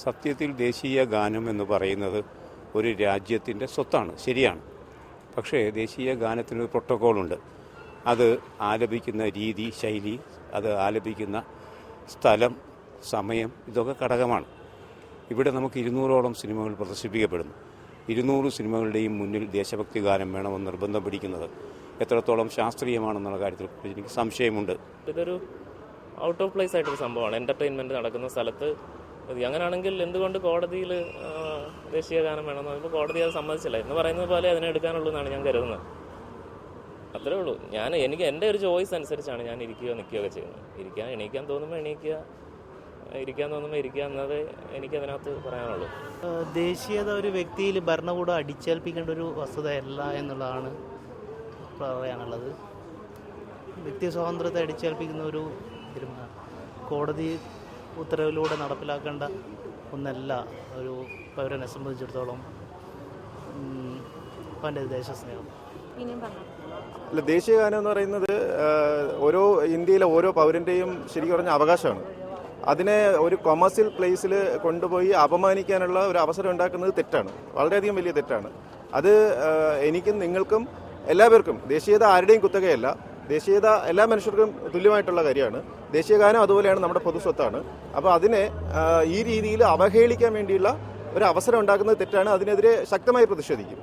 സത്യത്തിൽ ദേശീയ ഗാനം എന്ന് പറയുന്നത് ഒരു രാജ്യത്തിൻ്റെ സ്വത്താണ്, ശരിയാണ്. പക്ഷേ ദേശീയ ഗാനത്തിനൊരു പ്രോട്ടോക്കോളുണ്ട്. അത് ആലപിക്കുന്ന രീതി, ശൈലി, അത് ആലപിക്കുന്ന സ്ഥലം, സമയം, ഇതൊക്കെ ഘടകമാണ്. ഇവിടെ നമുക്ക് 200ഓളം സിനിമകൾ പ്രദർശിപ്പിക്കപ്പെടുന്നു. 200 സിനിമകളുടെയും മുന്നിൽ ദേശഭക്തി ഗാനം വേണമെന്ന് നിർബന്ധം പിടിക്കുന്നത് എത്രത്തോളം ശാസ്ത്രീയമാണെന്നുള്ള കാര്യത്തിൽ എനിക്ക് സംശയമുണ്ട്. ഇതൊരു ഔട്ട് ഓഫ് പ്ലേസ് ആയിട്ടൊരു സംഭവമാണ്. എൻ്റർടൈൻമെൻറ്റ് നടക്കുന്ന സ്ഥലത്ത് അങ്ങനെയാണെങ്കിൽ എന്തുകൊണ്ട് കോടതിയിൽ ദേശീയ ഗാനം വേണമെന്ന് പറയുമ്പോൾ കോടതി അത് സമ്മതിച്ചില്ല എന്ന് പറയുന്നത് പോലെ അതിനെ എടുക്കാനുള്ളൂ എന്നാണ് ഞാൻ കരുതുന്നത്. അത്രേ ഉള്ളൂ. എനിക്ക് എൻ്റെ ഒരു ചോയ്സ് അനുസരിച്ചാണ് ഞാൻ ഇരിക്കുകയോ നിൽക്കുകയൊക്കെ ചെയ്യുന്നത്. എണീക്കാൻ തോന്നുമ്പോൾ എണീക്കുക, ഇരിക്കാൻ തോന്നുമ്പോൾ ഇരിക്കുക എന്നതേ എനിക്കതിനകത്ത് പറയാനുള്ളൂ. ദേശീയത ഒരു വ്യക്തിയിൽ ഭരണകൂടം അടിച്ചേൽപ്പിക്കേണ്ട ഒരു വസ്തുതയല്ല എന്നുള്ളതാണ് പറയാനുള്ളത്. വ്യക്തി സ്വാതന്ത്ര്യത്തെ അടിച്ചേൽപ്പിക്കുന്ന ഒരു തീരുമാനം കോടതി ഉത്തരവിലൂടെ നടപ്പിലാക്കേണ്ട ഒന്നല്ല ഒരു പൗരനെ സംബന്ധിച്ചിടത്തോളം അവൻ്റെ ദേശസ്നേഹം. അല്ല, ദേശീയ ഗാനം എന്ന് പറയുന്നത് ഇന്ത്യയിലെ ഓരോ പൗരൻ്റെയും ശരിക്കും പറഞ്ഞ അവകാശമാണ്. അതിനെ ഒരു കൊമേഴ്സ്യൽ പ്ലേസിൽ കൊണ്ടുപോയി അപമാനിക്കാനുള്ള ഒരു അവസരം ഉണ്ടാക്കുന്നത് തെറ്റാണ്, വളരെയധികം വലിയ തെറ്റാണ്. അത് എനിക്കും നിങ്ങൾക്കും എല്ലാവർക്കും, ദേശീയത ആരുടെയും കുത്തകയല്ല, ദേശീയത എല്ലാ മനുഷ്യർക്കും തുല്യമായിട്ടുള്ള കാര്യമാണ്. ദേശീയ ഗാനം അതുപോലെയാണ്, നമ്മുടെ പൊതുസ്വത്താണ്. അപ്പോൾ അതിനെ ഈ രീതിയിൽ അവഹേളിക്കാൻ വേണ്ടിയുള്ള ഒരു അവസരം ഉണ്ടാക്കുന്നത് തെറ്റാണ്. അതിനെതിരെ ശക്തമായി പ്രതിഷേധിക്കും.